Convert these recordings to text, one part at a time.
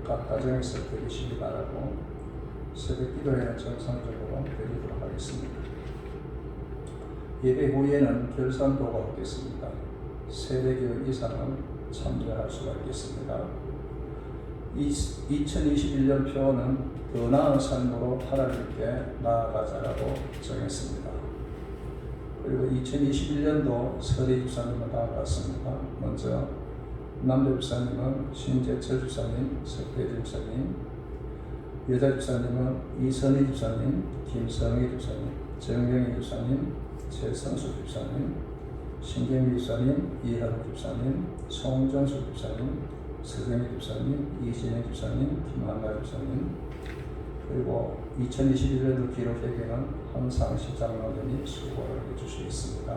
각 가정에서 드리시기 바라고 새벽 기도회는 정상적으로 드리도록 하겠습니다. 예배 후에는 결산도가 없겠습니다. 세대교회 이사는 참여할 수가 있겠습니다. 2021년 표는 더 나은 삶으로 하나님께 나아가자라고 정했습니다. 그리고 2021년도 서리 집사님은 나아갔습니다. 먼저 남자 집사님은 신재철 집사님, 석대진 집사님, 여자 집사님은 이선희 집사님, 김성희 집사님, 정경희 집사님, 최성수 집사님, 신경미 집사님, 이하루 집사님, 송정수 집사님, 서정희 집사님, 이진영 집사님, 김한나 집사님, 그리고 2021년도 기록회계는 한상시 장로님이 수고를 해주시겠습니다.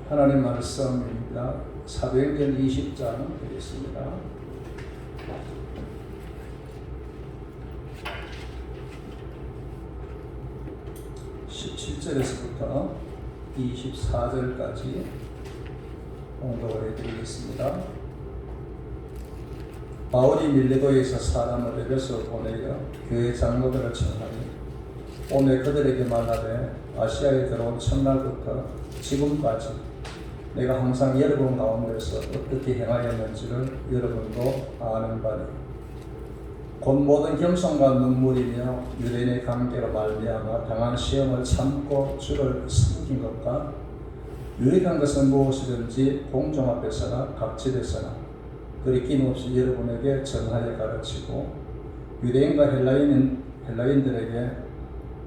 하나님 말씀입니다. 사도행전 20장 되겠습니다. 17절에서부터 24절까지 공독을 해드리겠습니다. 바울이 밀레도에서 사람을 에베소로 보내어 교회 장로들을 청하니 오늘 그들에게 말하되 아시아에 들어온 첫날부터 지금까지 내가 항상 여러분 가운데서 어떻게 행하였는지를 여러분도 아는 바니 곧 모든 겸손과 눈물이며 유대인의 관계로 말미암아 당한 시험을 참고 주를 섬긴 것과 유익한 것은 무엇이든지 공중 앞에서나 각지에서나 그리 낌없이 여러분에게 전하여 가르치고 유대인과 헬라인들에게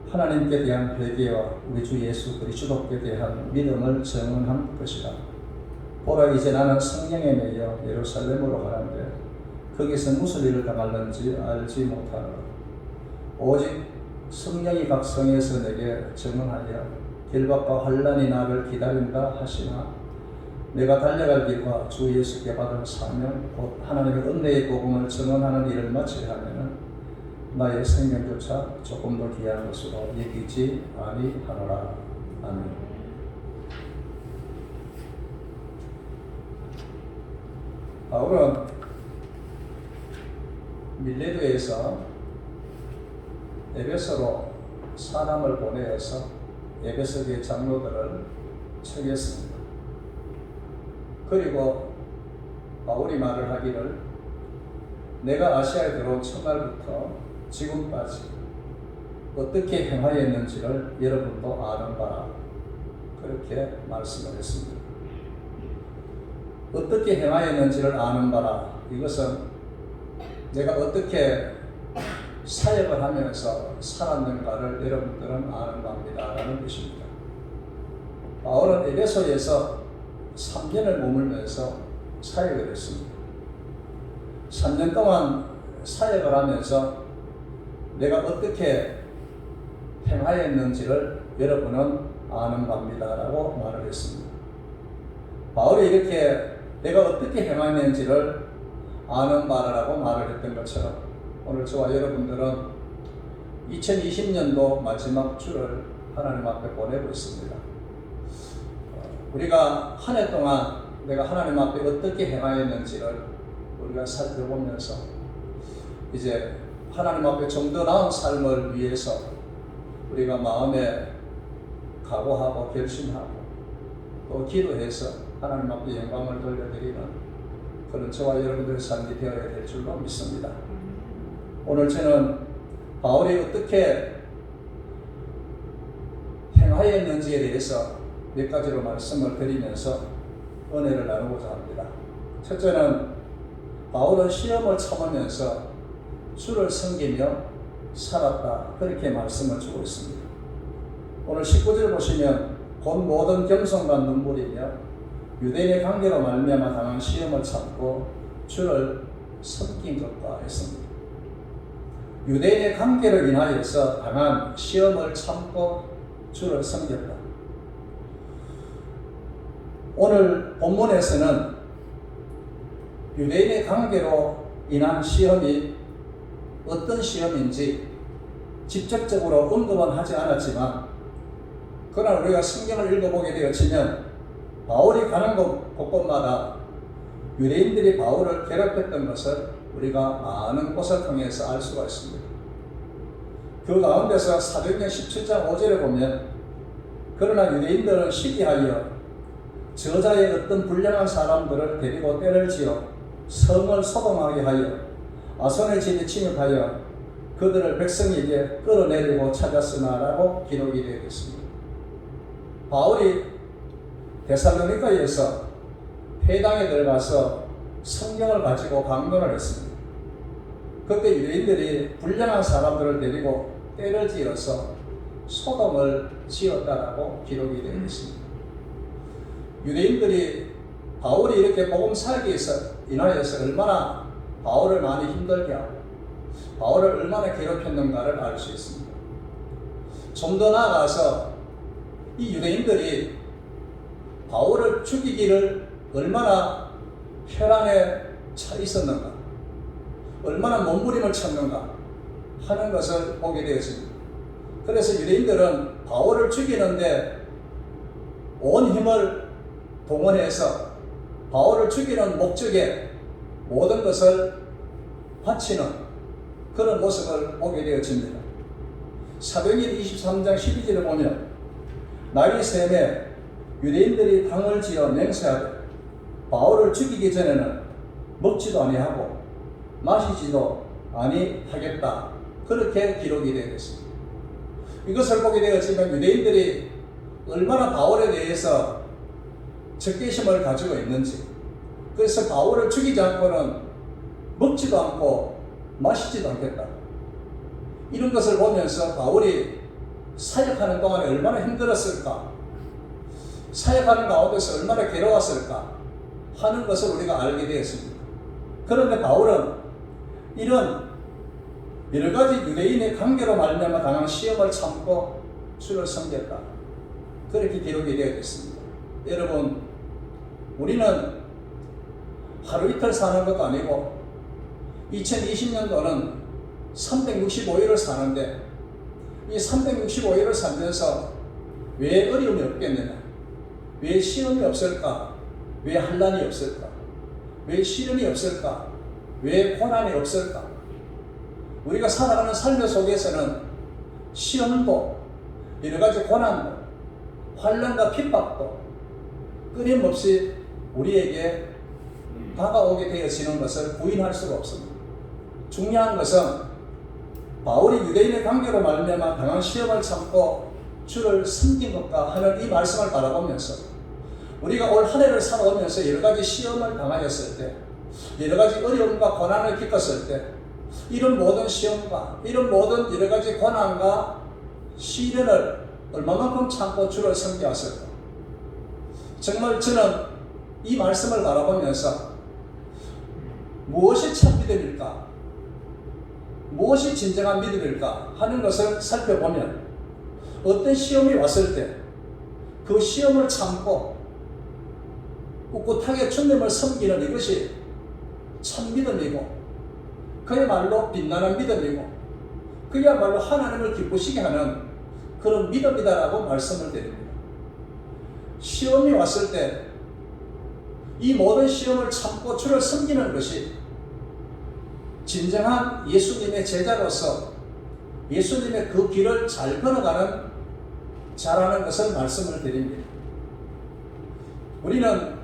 하나님께 대한 회개와 우리 주 예수 그리스도께 대한 믿음을 증언한 것이라. 보라 이제 나는 성령에 매여 예루살렘으로 가는데 거기서 무슨 일을 당할는지 알지 못하노라. 오직 성령이 각 성에서 내게 증언하여 길박과 환난이 나를 기다린다 하시나 내가 달려갈 길과 주 예수께 받은 사명 곧 하나님의 은혜의 복음을 증언하는 일을 마치려 하면은 나의 생명조차 조금 더 귀한 것으로 여기지 아니하노라. 아멘. 바울은 밀레도에서 에베소로 사람을 보내어서 에베소교회 장로들을 청했습니다. 그리고 바울이 말을 하기를 내가 아시아에 들어온 첫날부터 지금까지 어떻게 행하였는지를 여러분도 아는 바라 그렇게 말씀을 했습니다. 어떻게 행하였는지를 아는 바라 이것은 내가 어떻게 사역을 하면서 살았는가를 여러분들은 아는 겁니다 라는 뜻입니다. 바울은 에베소에서 3년을 머물면서 사역을 했습니다. 3년 동안 사역을 하면서 내가 어떻게 행하였는지를 여러분은 아는 겁니다 라고 말을 했습니다. 바울이 이렇게 내가 어떻게 행하였는지를 아는 바라라고 말을 했던 것처럼 오늘 저와 여러분들은 2020년도 마지막 주를 하나님 앞에 보내고 있습니다. 우리가 한 해 동안 내가 하나님 앞에 어떻게 행하였는지를 우리가 살펴보면서 이제 하나님 앞에 좀 더 나은 삶을 위해서 우리가 마음에 각오하고 결심하고 또 기도해서 하나님 앞에 영광을 돌려드리는 그런 저와 여러분들의 삶이 되어야 될 줄로 믿습니다. 오늘 저는 바울이 어떻게 행하였는지에 대해서 몇 가지로 말씀을 드리면서 은혜를 나누고자 합니다. 첫째는 바울은 시험을 참으면서 주를 섬기며 살았다 그렇게 말씀을 주고 있습니다. 오늘 19절 보시면 곧 모든 겸손과 눈물이며 유대인의 관계로 말미암아 당한 시험을 참고 주를 섬긴 것과 했습니다. 유대인의 관계로 인하여서 당한 시험을 참고 주를 섬겼다. 오늘 본문에서는 유대인의 관계로 인한 시험이 어떤 시험인지 직접적으로 언급은 하지 않았지만 그러나 우리가 성경을 읽어보게 되어지면 바울이 가는 곳곳마다 유대인들이 바울을 괴롭혔던 것을 우리가 많은 곳을 통해서 알 수가 있습니다. 그 가운데서 사도행전 17장 5절에 보면 그러나 유대인들은 시기하여 저자의 어떤 불량한 사람들을 데리고 때를 지어 성을 소동하게 하여 아손의 집에 침입하여 그들을 백성에게 끌어내리고 찾았으나 라고 기록이 되어 있습니다. 바울이 데살로니가에서 회당에 들어가서 성경을 가지고 강론을 했습니다. 그때 유대인들이 불량한 사람들을 데리고 때를 지어서 소동을 지었다라고 기록이 되어 있습니다. 유대인들이 바울이 이렇게 복음 살기에 인하여서 얼마나 바울을 많이 힘들게 하고 바울을 얼마나 괴롭혔는가를 알 수 있습니다. 좀 더 나아가서 이 유대인들이 바울을 죽이기를 얼마나 혈안에 차 있었는가, 얼마나 몸부림을 쳤는가 하는 것을 보게 되었습니다. 그래서 유대인들은 바울을 죽이는데 온 힘을 동원해서 바울을 죽이는 목적에 모든 것을 바치는 그런 모습을 보게 되어집니다. 사도행전 23장 12절에 보면 날이 새매 유대인들이 당을 지어 맹세하되 바울을 죽이기 전에는 먹지도 아니하고 마시지도 아니하겠다, 그렇게 기록이 되어 있습니다. 이것을 보게 되었지만 유대인들이 얼마나 바울에 대해서 적개심을 가지고 있는지, 그래서 바울을 죽이지 않고는 먹지도 않고 마시지도 않겠다, 이런 것을 보면서 바울이 사역하는 동안에 얼마나 힘들었을까, 사역하는 가운데서 얼마나 괴로웠을까 하는 것을 우리가 알게 되었습니다. 그런데 바울은 이런 여러 가지 유대인의 관계로 말미암아 당한 시험을 참고 주를 섬겼다, 그렇게 기록이 되어 있습니다. 여러분, 우리는 하루 이틀 사는 것도 아니고 2020년도는 365일을 사는데 이 365일을 살면서 왜 어려움이 없겠느냐, 왜 시험이 없을까, 왜 환난이 없을까, 왜 시련이 없을까, 왜 고난이 없을까. 우리가 살아가는 삶 속에서는 시험도 여러 가지 고난도 환난과 핍박도 끊임없이 우리에게 다가오게 되어지는 것을 부인할 수가 없습니다. 중요한 것은 바울이 유대인의 관계로 말미암아 당한 시험을 참고 주를 섬긴 것과 하는 이 말씀을 바라보면서 우리가 올 한 해를 살아오면서 여러 가지 시험을 당하였을 때, 여러 가지 어려움과 고난을 겪었을 때, 이런 모든 시험과 이런 모든 여러 가지 고난과 시련을 얼마만큼 참고 주를 섬겨왔을까. 정말 저는 이 말씀을 바라보면서 무엇이 참 믿음일까, 무엇이 진정한 믿음일까 하는 것을 살펴보면 어떤 시험이 왔을 때 그 시험을 참고 꿋꿋하게 주님을 섬기는 이것이 참 믿음이고, 그야말로 빛나는 믿음이고, 그야말로 하나님을 기쁘시게 하는 그런 믿음이다라고 말씀을 드립니다. 시험이 왔을 때 이 모든 시험을 참고 주를 섬기는 것이 진정한 예수님의 제자로서 예수님의 그 길을 잘 걸어가는 자라는 것을 말씀을 드립니다. 우리는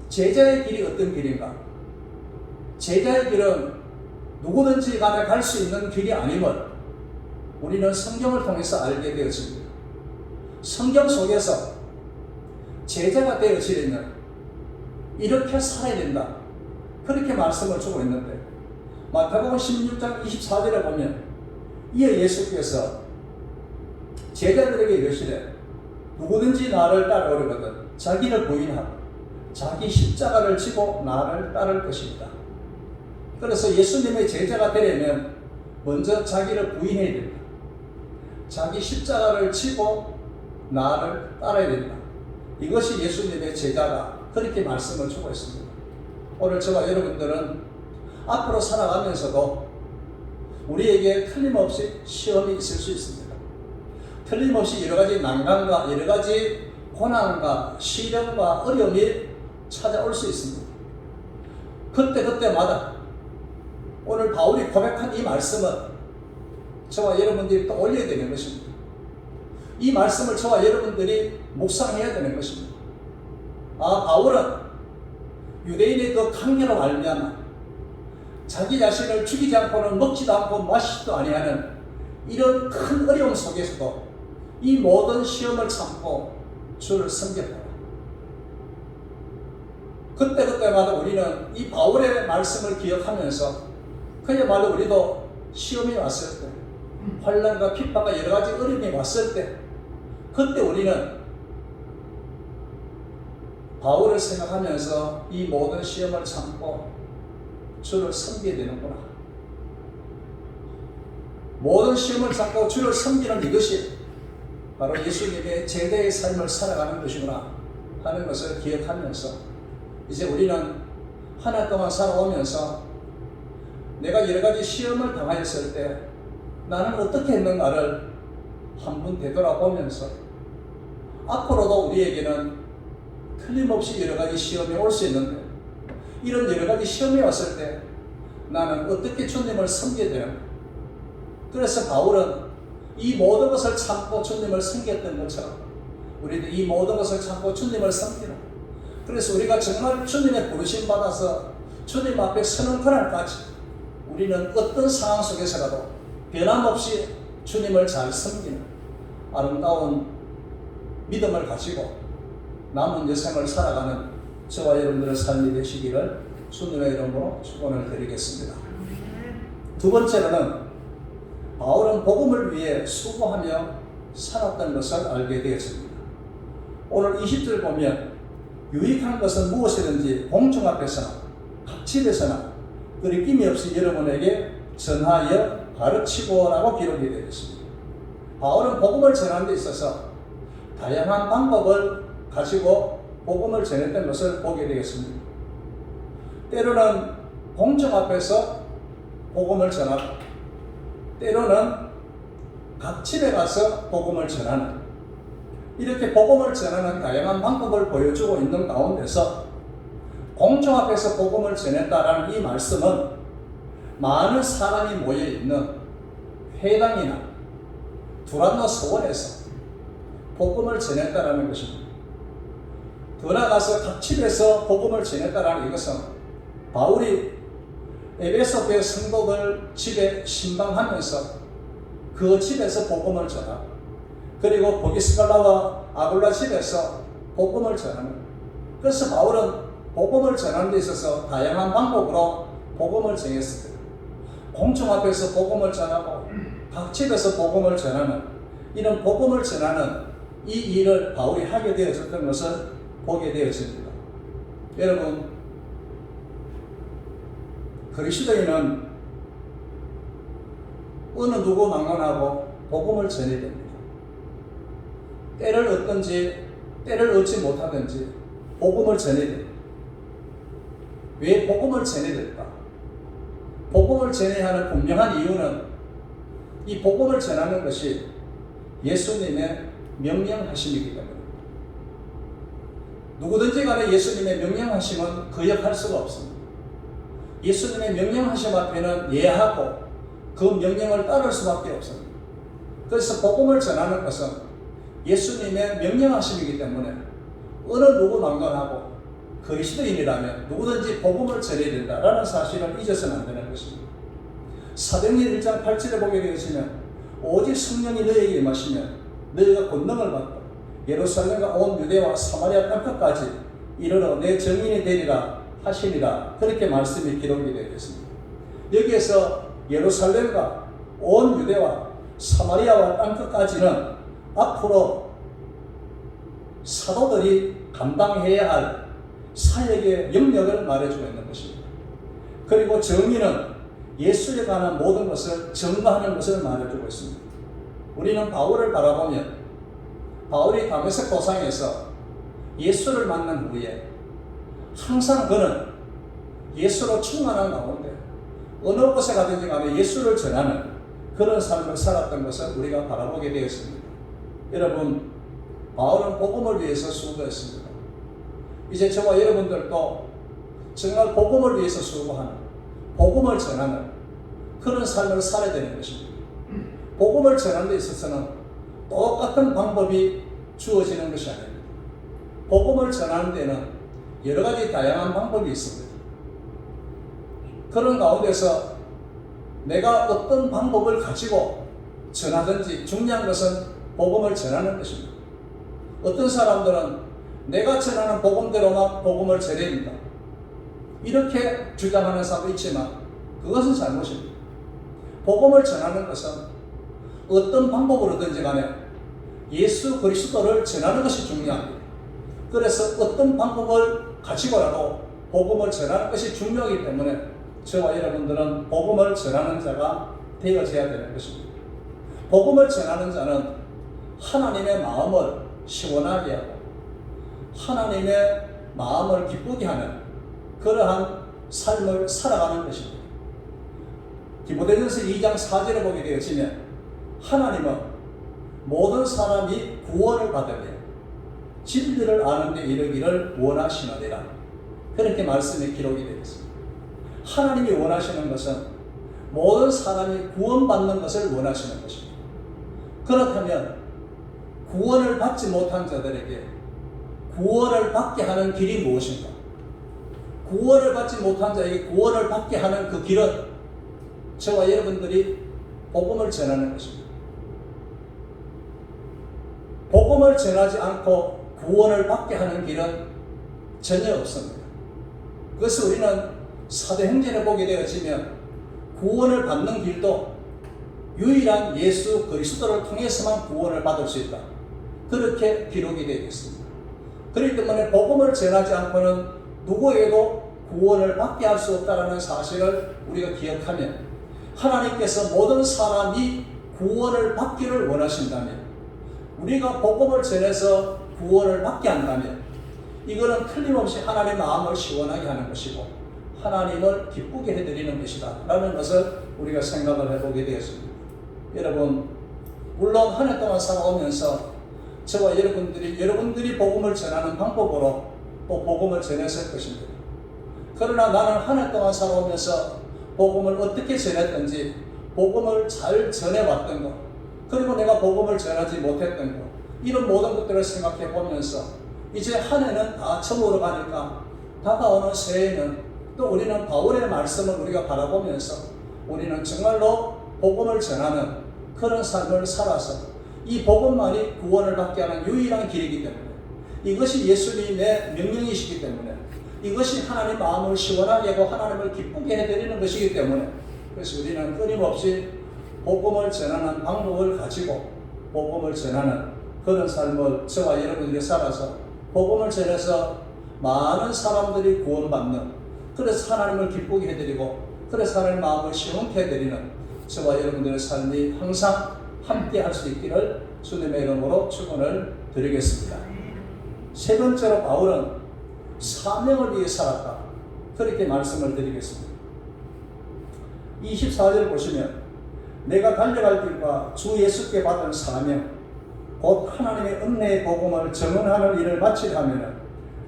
제자의 길이 어떤 길인가? 제자의 길은 누구든지 간에 갈 수 있는 길이 아님을 우리는 성경을 통해서 알게 되었습니다. 성경 속에서 제자가 되어지려면 이렇게 살아야 된다, 그렇게 말씀을 주고 있는데 마태복음 16장 24절에 보면 이에 예수께서 제자들에게 이르시되 누구든지 나를 따르려거든 자기를 부인하고 자기 십자가를 지고 나를 따를 것입니다. 그래서 예수님의 제자가 되려면 먼저 자기를 부인해야 된다, 자기 십자가를 지고 나를 따라야 된다. 이것이 예수님의 제자다, 그렇게 말씀을 주고 있습니다. 오늘 저와 여러분들은 앞으로 살아가면서도 우리에게 틀림없이 시험이 있을 수 있습니다. 틀림없이 여러 가지 난관과 여러 가지 고난과 시련과 어려움이 찾아올 수 있습니다. 그때마다 오늘 바울이 고백한 이 말씀은 저와 여러분들이 또 올려야 되는 것입니다. 이 말씀을 저와 여러분들이 묵상해야 되는 것입니다. 바울은 유대인의 그 강렬로 말미암아 자기 자신을 죽이지 않고는 먹지도 않고 마시지도 아니하는 이런 큰 어려움 속에서도 이 모든 시험을 참고 주를 섬겼다. 그때마다 우리는 이 바울의 말씀을 기억하면서 그야말로 우리도 시험이 왔을 때, 환난과 핍박과 여러 가지 어려움이 왔을 때, 그때 우리는 바울을 생각하면서 이 모든 시험을 참고 주를 섬기게 되는구나. 모든 시험을 참고 주를 섬기는 이것이 바로 예수님의 제자의 삶을 살아가는 것이구나 하는 것을 기억하면서 이제 우리는 한 해 동안 살아오면서 내가 여러 가지 시험을 당하였을 때 나는 어떻게 했는가를 한번 되돌아보면서 앞으로도 우리에게는 틀림없이 여러 가지 시험이 올 수 있는데 이런 여러 가지 시험이 왔을 때 나는 어떻게 주님을 섬겨야 되는가. 그래서 바울은 이 모든 것을 참고 주님을 섬겼던 것처럼 우리도 이 모든 것을 참고 주님을 섬기는, 그래서 우리가 정말 주님의 부르심 받아서 주님 앞에 서는 그날까지 우리는 어떤 상황 속에서라도 변함없이 주님을 잘 섬기는 아름다운 믿음을 가지고 남은 여생을 살아가는 저와 여러분들의 삶이 되시기를 주님의 이름으로 축원을 드리겠습니다. 두 번째로는 바울은 복음을 위해 수고하며 살았던 것을 알게 되었습니다. 오늘 20절 보면 유익한 것은 무엇이든지 공중 앞에서나 각집에서나 거리낌이 없이 여러분에게 전하여 가르치고라고 기록이 되어 있습니다. 바울은 복음을 전하는 데 있어서 다양한 방법을 가지고 복음을 전했던 것을 보게 되겠습니다. 때로는 공중 앞에서 복음을 전하고 때로는 각 집에 가서 복음을 전하는, 이렇게 복음을 전하는 다양한 방법을 보여주고 있는 가운데서 공중 앞에서 복음을 전했다라는 이 말씀은 많은 사람이 모여있는 회당이나 두란노 서원에서 복음을 전했다라는 것입니다. 더 나아가서 각 집에서 복음을 전했다라는 이것은 바울이 에베소 교회 성도들 집에 신방하면서 그 집에서 복음을 전하고 그리고 보기스갈라와 아굴라 집에서 복음을 전하는, 그래서 바울은 복음을 전하는 데 있어서 다양한 방법으로 복음을 전했습니다. 공중 앞에서 복음을 전하고 각 집에서 복음을 전하는 이런 복음을 전하는 이 일을 바울이 하게 되어졌던 것을 보게 되었습니다. 여러분, 그리스도인은 어느 누구 막론하고 복음을 전해야 됩니다. 때를 얻든지 때를 얻지 못하든지 복음을 전해야 됩니다. 왜 복음을 전해야 될까? 복음을 전해야 하는 분명한 이유는 이 복음을 전하는 것이 예수님의 명령하심이기 때문입니다. 누구든지 간에 예수님의 명령하심은 거역할 수가 없습니다. 예수님의 명령하심 앞에는 예하고 그 명령을 따를 수밖에 없습니다. 그래서 복음을 전하는 것은 예수님의 명령하심이기 때문에 어느 누구 망관하고 그리스도인이라면 누구든지 복음을 전해야 된다라는 사실을 잊어서는 안 되는 것입니다. 사도행전 1장 8절에 보게 되시면 오직 성령이 너에게 임하시면 너희가 권능을 받고 예루살렘과 온 유대와 사마리아 땅끝까지 이르러 내 증인이 되리라 하시니라, 그렇게 말씀이 기록이 되어 있습니다. 여기에서 예루살렘과 온 유대와 사마리아와 땅끝까지는 앞으로 사도들이 감당해야 할 사역의 영역을 말해주고 있는 것입니다. 그리고 정의는 예수에 관한 모든 것을 증거하는 것을 말해주고 있습니다. 우리는 바울을 바라보면 바울이 다메섹 도상에서 예수를 만난 후에 항상 그는 예수로 충만한 가운데 어느 곳에 가든지 간에 예수를 전하는 그런 삶을 살았던 것을 우리가 바라보게 되었습니다. 여러분, 바울은 복음을 위해서 수고했습니다. 이제 저와 여러분들도 정말 복음을 위해서 수고하는, 복음을 전하는 그런 삶을 살아야 되는 것입니다. 복음을 전하는 데 있어서는 똑같은 방법이 주어지는 것이 아닙니다. 복음을 전하는 데는 여러 가지 다양한 방법이 있습니다. 그런 가운데서 내가 어떤 방법을 가지고 전하든지 중요한 것은 복음을 전하는 것입니다. 어떤 사람들은 내가 전하는 복음대로만 복음을 전해야 된다, 이렇게 주장하는 사람도 있지만 그것은 잘못입니다. 복음을 전하는 것은 어떤 방법으로든지 간에 예수 그리스도를 전하는 것이 중요합니다. 그래서 어떤 방법을 가지고라도 복음을 전하는 것이 중요하기 때문에 저와 여러분들은 복음을 전하는 자가 되어져야 되는 것입니다. 복음을 전하는 자는 하나님의 마음을 시원하게 하고 하나님의 마음을 기쁘게 하는 그러한 삶을 살아가는 것입니다. 디모데전서 2장 4절에 보게 되어지면 하나님은 모든 사람이 구원을 받으며 진리를 아는 데 이르기를 원하시느니라, 그렇게 말씀이 기록이 되어 있습니다. 하나님이 원하시는 것은 모든 사람이 구원받는 것을 원하시는 것입니다. 그렇다면 구원을 받지 못한 자들에게 구원을 받게 하는 길이 무엇인가? 구원을 받지 못한 자에게 구원을 받게 하는 그 길은 저와 여러분들이 복음을 전하는 것입니다. 복음을 전하지 않고 구원을 받게 하는 길은 전혀 없습니다. 그것을 우리는 사도행전에 보게 되어지면 구원을 받는 길도 유일한 예수 그리스도를 통해서만 구원을 받을 수 있다, 그렇게 기록이 되어 있습니다. 그렇기 때문에 복음을 전하지 않고는 누구에게도 구원을 받게 할 수 없다는 사실을 우리가 기억하면, 하나님께서 모든 사람이 구원을 받기를 원하신다면, 우리가 복음을 전해서 구원을 받게 한다면 이거는 틀림없이 하나님의 마음을 시원하게 하는 것이고 하나님을 기쁘게 해드리는 것이다 라는 것을 우리가 생각을 해보게 되었습니다. 여러분, 물론 한 해 동안 살아오면서 저와 여러분들이 복음을 전하는 방법으로 또 복음을 전했을 것입니다. 그러나 나는 한 해 동안 살아오면서 복음을 어떻게 전했든지, 복음을 잘 전해왔던 것, 그리고 내가 복음을 전하지 못했던 것, 이런 모든 것들을 생각해 보면서 이제 한 해는 다 처음으로 가니까 다가오는 새해에는 또 우리는 바울의 말씀을 우리가 바라보면서 우리는 정말로 복음을 전하는 그런 삶을 살아서 이 복음만이 구원을 받게 하는 유일한 길이기 때문에, 이것이 예수님의 명령이시기 때문에, 이것이 하나님 마음을 시원하게 하고 하나님을 기쁘게 해드리는 것이기 때문에, 그래서 우리는 끊임없이 복음을 전하는 방법을 가지고 복음을 전하는 그런 삶을 저와 여러분들이 살아서 복음을 전해서 많은 사람들이 구원받는, 그래서 하나님을 기쁘게 해드리고 그래서 하나님 마음을 시원케 해드리는 저와 여러분들의 삶이 항상 함께 할 수 있기를 주님의 이름으로 축원을 드리겠습니다. 세 번째로 바울은 사명을 위해 살았다, 그렇게 말씀을 드리겠습니다. 24절 보시면 내가 달려갈 길과 주 예수께 받은 사명 곧 하나님의 은혜의 복음을 증언하는 일을 마치려면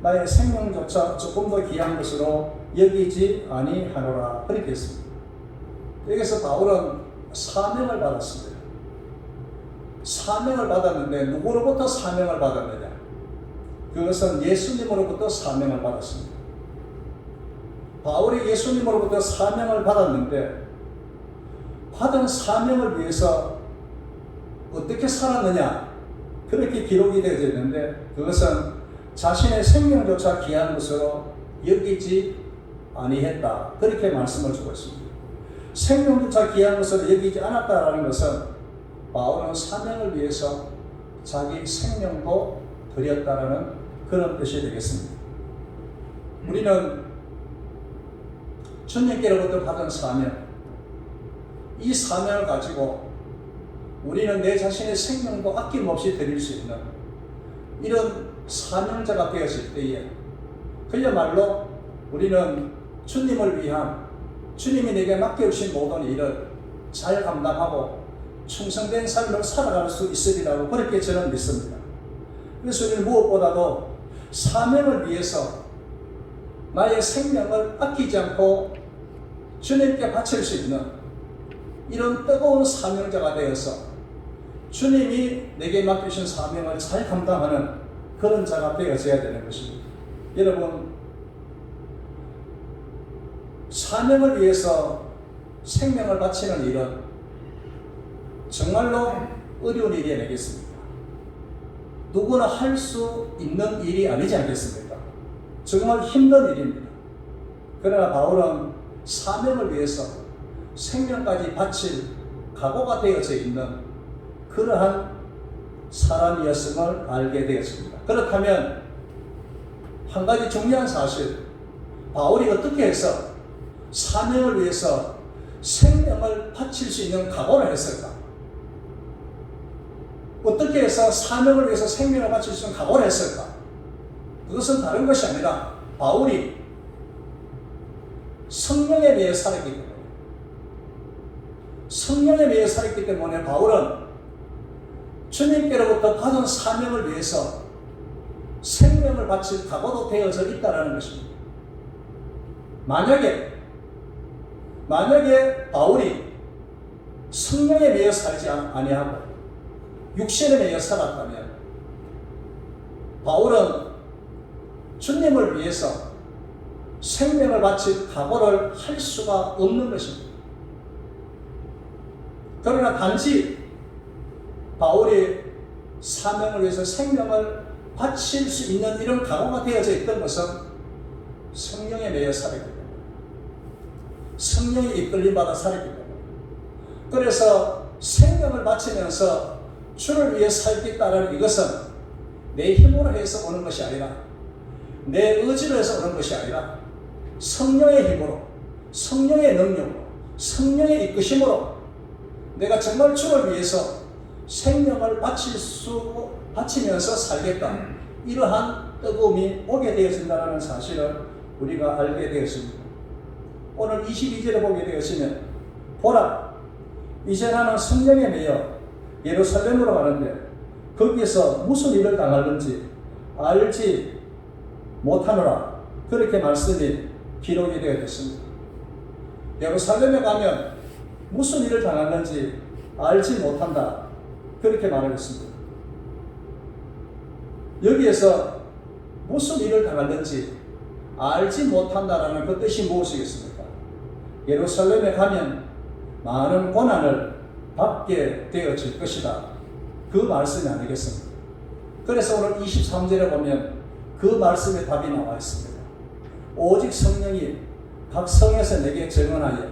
나의 생명조차 조금 더 귀한 것으로 여기지 아니하노라, 그렇게 했습니다. 여기서 바울은 사명을 받았습니다. 사명을 받았는데 누구로부터 사명을 받았느냐? 그것은 예수님으로부터 사명을 받았습니다. 바울이 예수님으로부터 사명을 받았는데 받은 사명을 위해서 어떻게 살았느냐? 그렇게 기록이 되어져 있는데 그것은 자신의 생명조차 귀한 것으로 여기지 아니했다, 그렇게 말씀을 주고 있습니다. 생명조차 귀한 것으로 여기지 않았다라는 것은 바울은 사명을 위해서 자기 생명도 드렸다라는 그런 뜻이 되겠습니다. 우리는 주님께로부터 받은 사명, 이 사명을 가지고 우리는 내 자신의 생명도 아낌없이 드릴 수 있는 이런 사명자가 되었을 때에 그야말로 우리는 주님을 위한, 주님이 내게 맡겨주신 모든 일을 잘 감당하고 충성된 삶을 살아갈 수 있으리라고 그렇게 저는 믿습니다. 그래서 우리는 무엇보다도 사명을 위해서 나의 생명을 아끼지 않고 주님께 바칠 수 있는 이런 뜨거운 사명자가 되어서 주님이 내게 맡기신 사명을 잘 감당하는 그런 자가 되어져야 되는 것입니다. 여러분, 사명을 위해서 생명을 바치는 일은 정말로 어려운 일이 아니겠습니까? 누구나 할 수 있는 일이 아니지 않겠습니까? 정말 힘든 일입니다. 그러나 바울은 사명을 위해서 생명까지 바칠 각오가 되어져 있는 그러한 사람이었음을 알게 되었습니다. 그렇다면 한 가지 중요한 사실, 바울이 어떻게 해서 사명을 위해서 생명을 바칠 수 있는 각오를 했을까? 어떻게 해서 사명을 위해서 생명을 바칠 수 있는 각오를 했을까? 그것은 다른 것이 아니라 바울이 성령에 대해 살았기 때문에, 성령에 대해 살았기 때문에 바울은 주님께로부터 받은 사명을 위해서 생명을 바칠 각오도 되어져 있다는 것입니다. 만약에 바울이 성령에 매여 살지 아니하고 육신에 매여 살았다면 바울은 주님을 위해서 생명을 바칠 각오를 할 수가 없는 것입니다. 그러나 단지 바울이 사명을 위해서 생명을 바칠 수 있는 이런 각오가 되어져 있던 것은 성령에 매여 살았기 때문에, 성령이 이끌림받아 살았기 때문에, 그래서 생명을 바치면서 주를 위해 살겠다는 이것은 내 힘으로 해서 오는 것이 아니라, 내 의지로 해서 오는 것이 아니라 성령의 힘으로, 성령의 능력으로, 성령의 이끄심으로 내가 정말 주를 위해서 생명을 바치면서 살겠다, 이러한 뜨거움이 오게 되어진다는 사실을 우리가 알게 되었습니다. 오늘 22절에 보게 되었으면, 보라, 이제 나는 성령에 매여 예루살렘으로 가는데 거기에서 무슨 일을 당할는지 알지 못하노라, 그렇게 말씀이 기록이 되어 있습니다. 예루살렘에 가면 무슨 일을 당하는지 알지 못한다, 그렇게 말하겠습니다. 여기에서 무슨 일을 당하는지 알지 못한다라는 그 뜻이 무엇이겠습니까? 예루살렘에 가면 많은 고난을 받게 되어질 것이다, 그 말씀이 아니겠습니까? 그래서 오늘 23절에 보면 그 말씀의 답이 나와 있습니다. 오직 성령이 각 성에서 내게 증언하여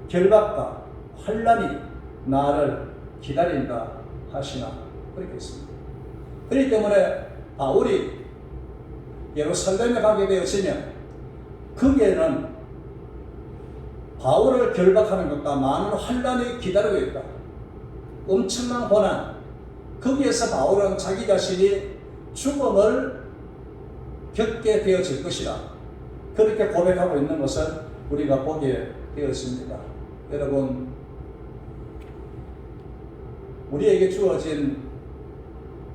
결박과 환난이 나를 기다린다 하시나, 그렇게 했습니다. 그렇기 때문에 바울이 예루살렘에 가게 되어지면 거기에는 바울을 결박하는 것과 많은 환난이 기다리고 있다, 엄청난 고난, 거기에서 바울은 자기 자신이 죽음을 겪게 되어질 것이다, 그렇게 고백하고 있는 것을 우리가 보게 되었습니다. 여러분, 우리에게 주어진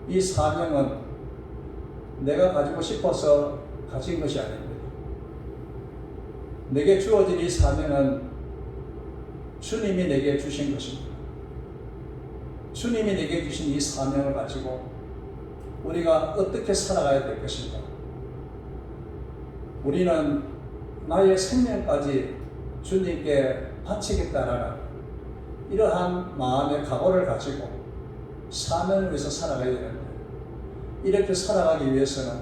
이 사명은 내가 가지고 싶어서 가진 것이 아닙니다. 내게 주어진 이 사명은 주님이 내게 주신 것입니다. 주님이 내게 주신 이 사명을 가지고 우리가 어떻게 살아가야 될 것인가? 우리는 나의 생명까지 주님께 바치겠다라는 이러한 마음의 각오를 가지고 사명을 위해서 살아가야 되는데, 이렇게 살아가기 위해서는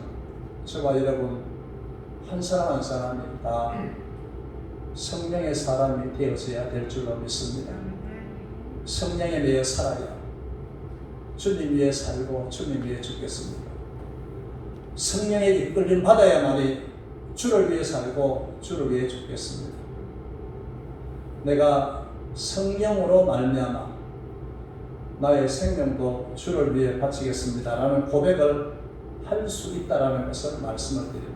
저와 여러분 한 사람 한 사람이 다 성령의 사람이 되어서야 될 줄로 믿습니다. 성령에 매여 살아야 주님 위해 살고 주님 위해 죽겠습니다. 성령의 이끌림 받아야만이 주를 위해 살고 주를 위해 죽겠습니다. 내가 성령으로 말미암아 나의 생명도 주를 위해 바치겠습니다 라는 고백을 할 수 있다라는 것을 말씀을 드립니다.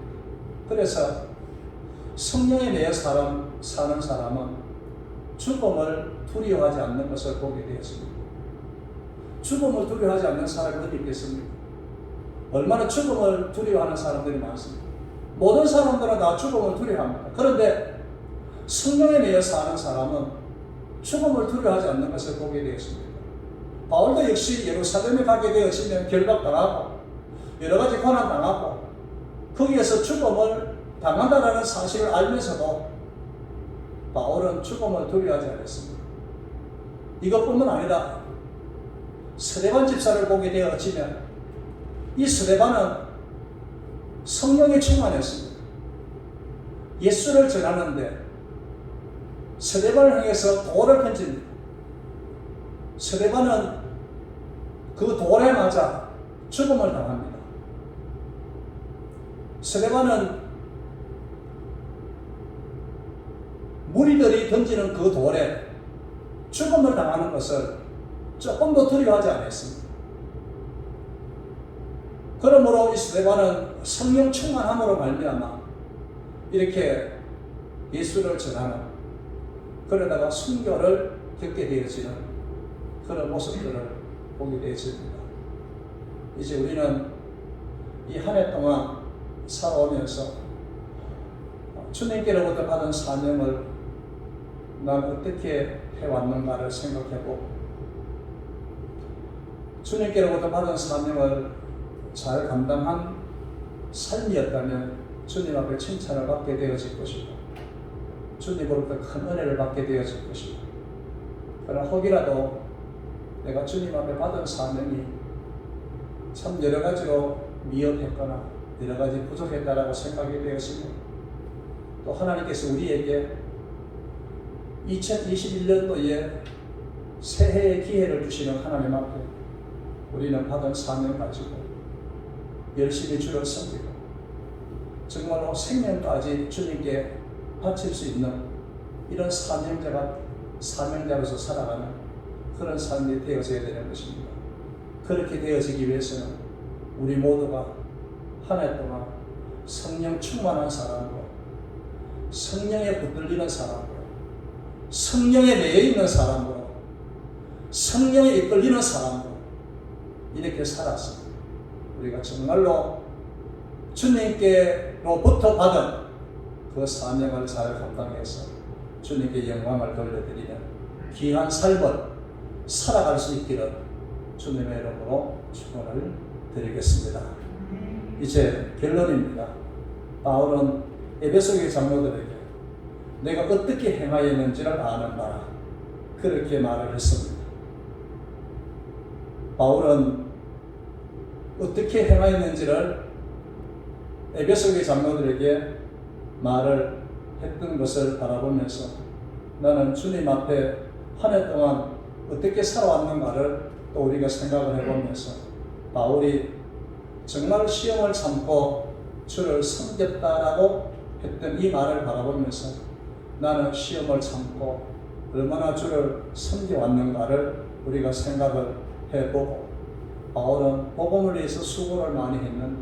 그래서 성령에 매여 사는 사람은 죽음을 두려워하지 않는 것을 보게 되었습니다. 죽음을 두려워하지 않는 사람이 어디 있겠습니까? 얼마나 죽음을 두려워하는 사람들이 많습니다. 모든 사람들은 다 죽음을 두려워합니다. 그런데 성령에 매여 사는 사람은 죽음을 두려워하지 않는 것을 보게 되었습니다. 바울도 역시 예루살렘에 가게 되어지면 결박당하고 여러 가지 고난당하고 거기에서 죽음을 당한다는 사실을 알면서도 바울은 죽음을 두려워하지 않았습니다. 이것뿐만 아니라 스데반 집사를 보게 되어지면 이 스데반은 성령에 충만했습니다. 예수를 전하는데 스데반을 향해서 돌을 던집니다. 스데반은 그 돌에 맞아 죽음을 당합니다. 스데반은 무리들이 던지는 그 돌에 죽음을 당하는 것을 조금도 두려워하지 않았습니다. 그러므로 이 스데반은 성령 충만함으로 말미암아 이렇게 예수를 전하는, 그러다가 순교를 겪게 되어지는 그런 모습들을 보게 되어집니다. 이제 우리는 이 한 해 동안 살아오면서 주님께로부터 받은 사명을 난 어떻게 해왔는가를 생각해보고, 주님께로부터 받은 사명을 잘 감당한 삶이었다면 주님 앞에 칭찬을 받게 되어질 것이고 주님으로부터 큰 은혜를 받게 되어질 것이고, 그러나 혹이라도 내가 주님 앞에 받은 사명이 참 여러 가지로 미흡했거나 여러 가지 부족했다라고 생각이 되었으면, 또 하나님께서 우리에게 2021년도에 새해의 기회를 주시는 하나님 앞에 우리는 받은 사명 가지고 열심히 주를 섬기고 정말로 생명까지 주님께 바칠 수 있는 이런 사명자로서 살아가는 그런 삶이 되어져야 되는 것입니다. 그렇게 되어지기 위해서는 우리 모두가 한 해 동안 성령 충만한 사람으로, 성령에 붙들리는 사람으로, 성령에 매여 있는 사람으로, 성령에 이끌리는 사람으로 이렇게 살았습니다. 우리가 정말로 주님께로부터 받은 그 사명을 잘 감당해서 주님께 영광을 돌려드리는 귀한 삶을 살아갈 수 있기를 주님의 이름으로 축원을 드리겠습니다. 이제 결론입니다. 바울은 에베소교회 장로들에게 내가 어떻게 행하였는지를 아는 바라 그렇게 말을 했습니다. 바울은 어떻게 행하였는지를 에베소교회 장로들에게 말을 했던 것을 바라보면서 나는 주님 앞에 한 해 동안 어떻게 살아왔는가를 또 우리가 생각을 해보면서 바울이 정말 시험을 참고 주를 섬겼다라고 했던 이 말을 바라보면서 나는 시험을 참고 얼마나 주를 섬겨왔는가를 우리가 생각을 해보고, 바울은 복음을 위해서 수고를 많이 했는데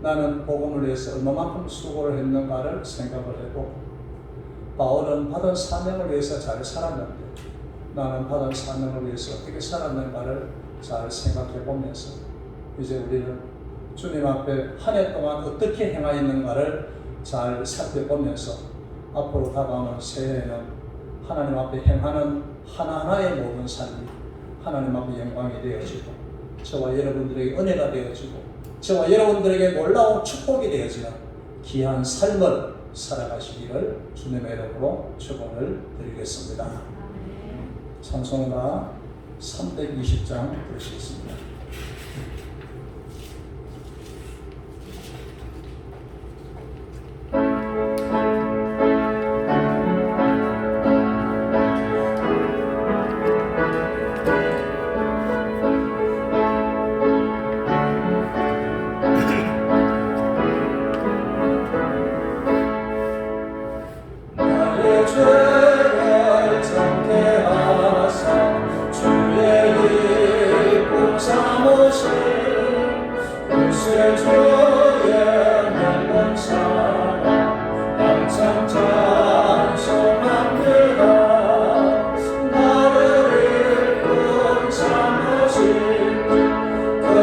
나는 복음을 위해서 얼마만큼 수고를 했는가를 생각을 해보고, 바울은 받은 사명을 위해서 잘 살았는데 나는 받은 사명을 위해서 어떻게 살았는가를 잘 생각해 보면서 이제 우리는 주님 앞에 한 해 동안 어떻게 행하였는가를 잘 살펴보면서 앞으로 다가오는 새해에는 하나님 앞에 행하는 하나하나의 모든 삶이 하나님 앞에 영광이 되어지고 저와 여러분들에게 은혜가 되어지고 저와 여러분들에게 놀라운 축복이 되어지는 귀한 삶을 살아가시기를 주님의 이름으로 축원을 드리겠습니다. 찬송가 320장 부르시겠습니다.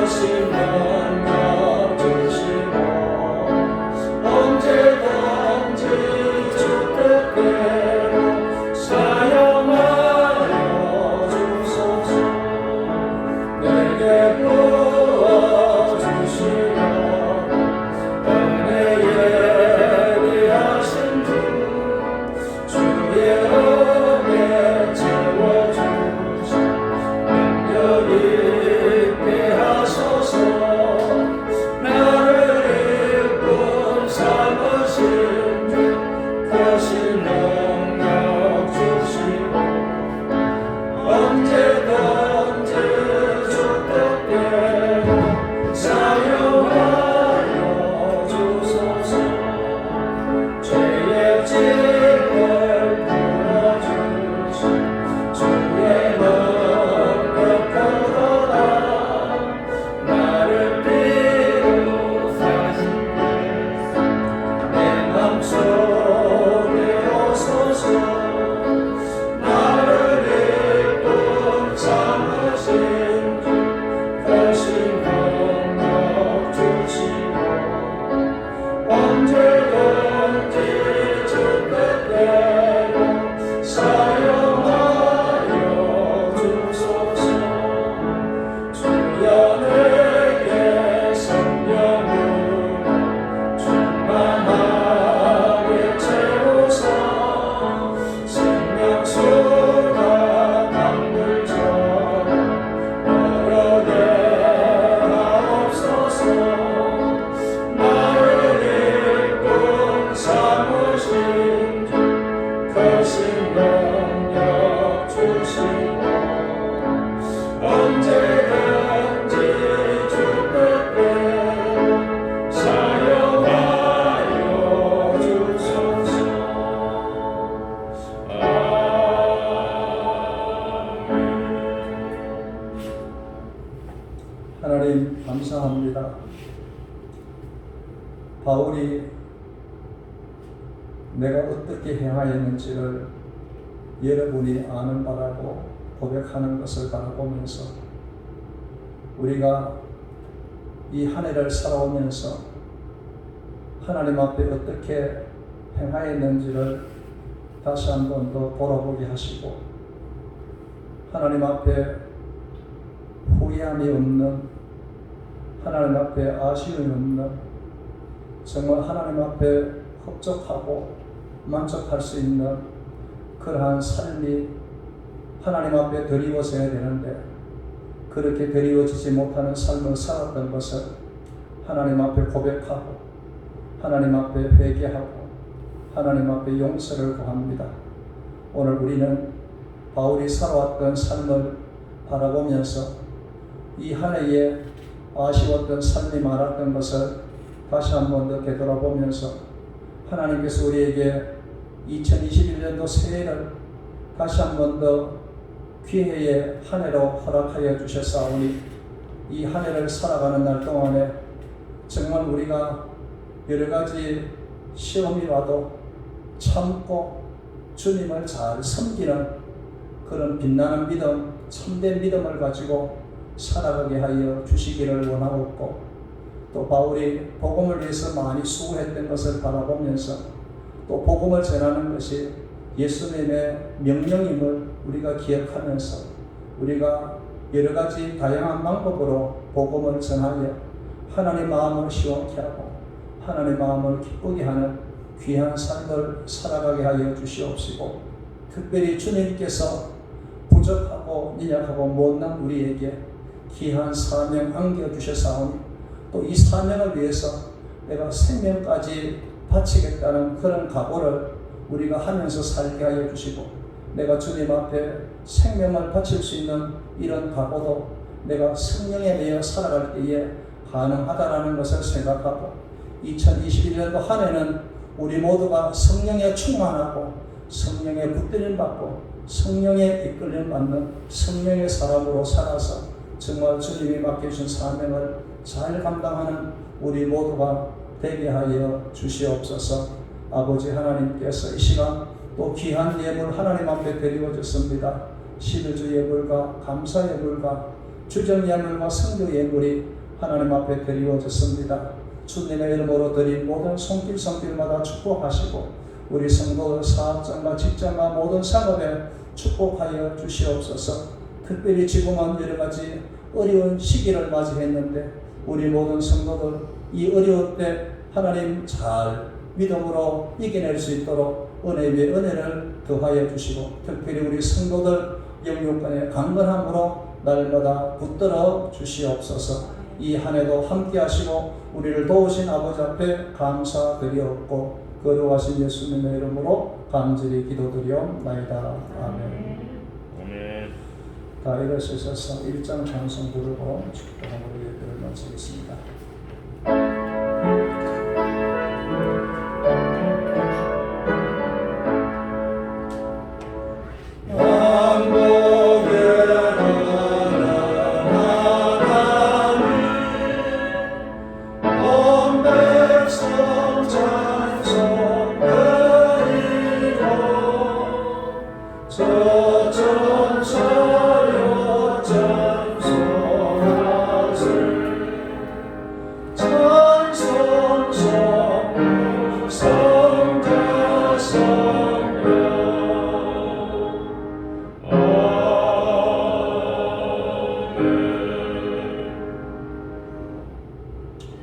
것이 명령주시고 예언에 채워주시 능력 있게 하소서. 나를 일꾼 삼으신 주 크신 능력 주시고 언제든지 주뜻대로 사용하여 주소서. 죄의 짐을 풀어주시 주의 능력 걸어라. 나를 비롯하신 예수 내 맘속에 오소서. 나를 일꾼 삼으신 주 크신 능력 주시고 언제든지 주 뜻대로 사용하여 주소서. 주여 내게 성령으로 충만하게 채우사. 생명수가 강물처럼 흐르게 하옵소서. 나를 일꾼 삼으신 주 크신 능력 주시고 언제든지 주 뜻대로 사용하여 주소서. 하나님 감사합니다. 바울이 내가 어떻게 행하였는지를 여러분이 아는 바라고 고백하는 것을 바라보면서 우리가 이 한 해를 살아오면서 하나님 앞에 어떻게 행하였는지를 다시 한 번 더 돌아보게 하시고 하나님 앞에 후회함이 없는, 하나님 앞에 아쉬움이 없는, 정말 하나님 앞에 흡족하고 만족할 수 있는 그러한 삶이 하나님 앞에 드리워져야 되는데 그렇게 드리워지지 못하는 삶을 살았던 것을 하나님 앞에 고백하고 하나님 앞에 회개하고 하나님 앞에 용서를 구합니다. 오늘 우리는 바울이 살아왔던 삶을 바라보면서 이 한 해에 아쉬웠던 삶이 많았던 것을 다시 한 번 더 되돌아보면서 하나님께서 우리에게 2021년도 새해를 다시 한 번 더 기회의 한 해로 허락하여 주셨사오니 이 한 해를 살아가는 날 동안에 정말 우리가 여러 가지 시험이 와도 참고 주님을 잘 섬기는 그런 빛나는 믿음, 참된 믿음을 가지고 살아가게 하여 주시기를 원하옵고 또 바울이 복음을 위해서 많이 수고했던 것을 바라보면서 또 복음을 전하는 것이 예수님의 명령임을 우리가 기억하면서 우리가 여러 가지 다양한 방법으로 복음을 전하여 하나님 마음을 시원케 하고 하나님 마음을 기쁘게 하는 귀한 삶을 살아가게 하여 주시옵시고 특별히 주님께서 부족하고 연약하고 못난 우리에게 귀한 사명 안겨주셨사오니 또 이 사명을 위해서 내가 생명까지 바치겠다는 그런 각오를 우리가 하면서 살게 하여 주시고 내가 주님 앞에 생명을 바칠 수 있는 이런 각오도 내가 성령에 매여 살아갈 때에 가능하다라는 것을 생각하고 2021년도 한 해는 우리 모두가 성령에 충만하고 성령에 붙들림 받고 성령에 이끌림 받는 성령의 사람으로 살아서 정말 주님이 맡겨주신 사명을 잘 감당하는 우리 모두가 되게 하여 주시옵소서. 아버지 하나님께서 이 시간 또 귀한 예물 하나님 앞에 드리워졌습니다. 11주 예물과 감사 예물과 주정 예물과 성교 예물이 하나님 앞에 드리워졌습니다. 주님의 이름으로 드린 모든 손길 손길마다 축복하시고 우리 성도 사업장과 직장과 모든 산업에 축복하여 주시옵소서. 특별히 지금은 여러 가지 어려운 시기를 맞이했는데 우리 모든 성도들 이 어려울 때 하나님 잘 믿음으로 이겨낼 수 있도록 은혜 위에 은혜를 더하여 주시고 특별히 우리 성도들 영육간의 강건함으로 날마다 붙들어 주시옵소서. 이 한 해도 함께 하시고 우리를 도우신 아버지 앞에 감사드리옵고 거룩하신 예수님의 이름으로 간절히 기도드리옵나이다. 아멘. 아멘. 다 일어서셔서 1장 찬송 부르고 축복함으로 예배를 마치겠습니다.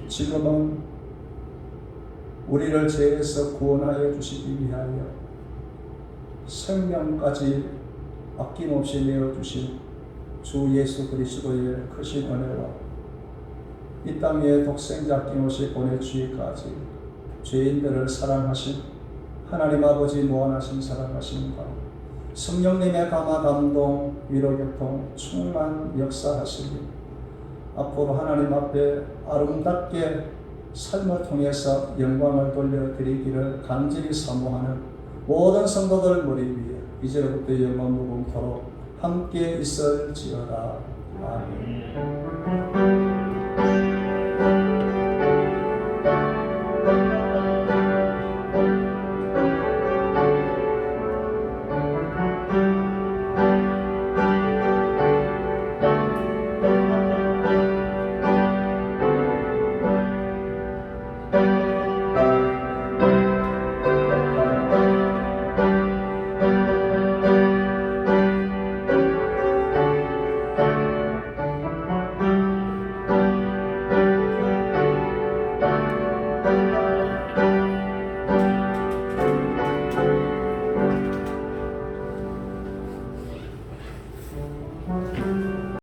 지금은 우리를 죄에서 구원하여 주시기 위하여 생명까지 아낌없이 내어주신 주 예수 그리스도의 크신 은혜와 이 땅에 독생자 아낌없이 보내주기까지 죄인들을 사랑하신 하나님 아버지 무한하신 사랑하심과 성령님의 감화 감동 위로 교통 충만 역사하시니 앞으로 하나님 앞에 아름답게 삶을 통해서 영광을 돌려드리기를 간절히 사모하는 모든 성도들 머리 위에 이제부터 영원 무궁토록 함께 있을지어다. 아멘.